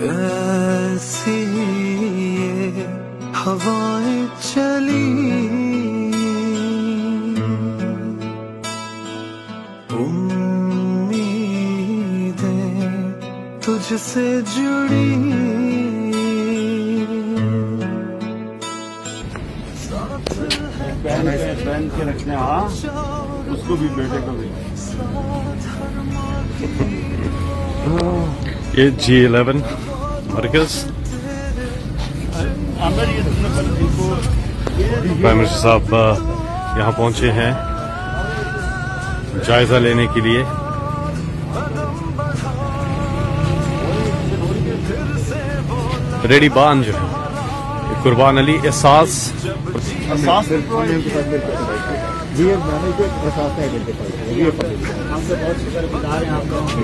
कैसी ये हवाएं चली, उम्मीदें तुझसे जुड़ी। पहन के रखने, हाँ उसको भी, बेटे को भी। ये G11 मरकज प्राइम मिनिस्टर साहब यहाँ पहुंचे हैं जायजा लेने के लिए। रेडी बान जो है कुर्बान अली एहसास हमसे बहुत शुक्रगुजार हैं आप लोगों के,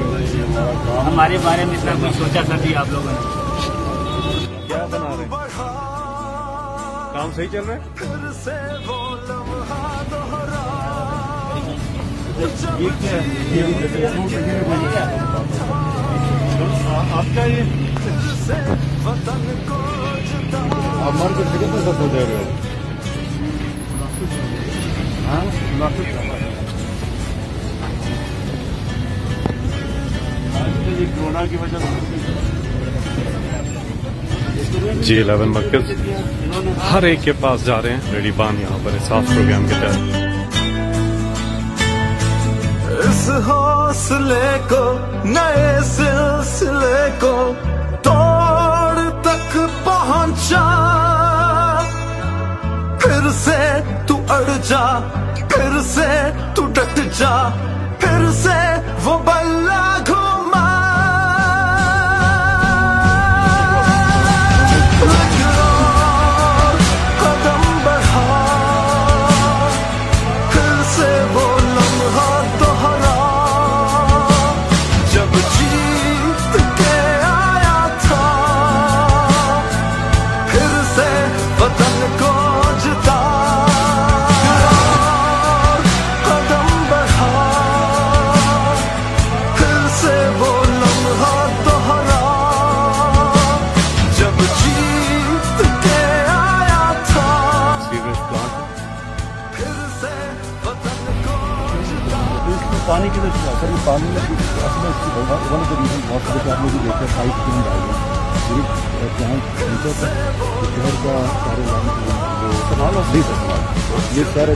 हमारे बारे में इतना कुछ सोचा था भी आप लोगों ने। क्या बना रहे हैं? काम सही चल रहा है? आपका ये आप मर के कितने पैसा दे रहे हो? हाँ कोरोना की वजह से G11 मरकज हर एक के पास जा रहे हैं। रेडी बान यहाँ पर एहसास प्रोग्राम के तहत इस हौसले को, नए सिलसिले को तोड़ तक पहुंचा। फिर से तू अड़ जा, फिर से तू डट जा, फिर से वो बल्ला घुमा। कदम बढ़ा, फिर से वो लम्हा दोहरा जब जीत के आया था। फिर से वतन को जिता, कदम बढ़ा, फिर से वो लम्हा दोहरा जब जीत के आया था। फिर से वतन को जिता। पानी की वजह से पानी में अपने वन ऑफ द रीजन बहुत सारे आप लोग भी देखते हैं 5 दिन डाल रहे हैं प्लांट नीचे तक शहर का सारे लाइन संभाल नहीं सकता ये सारे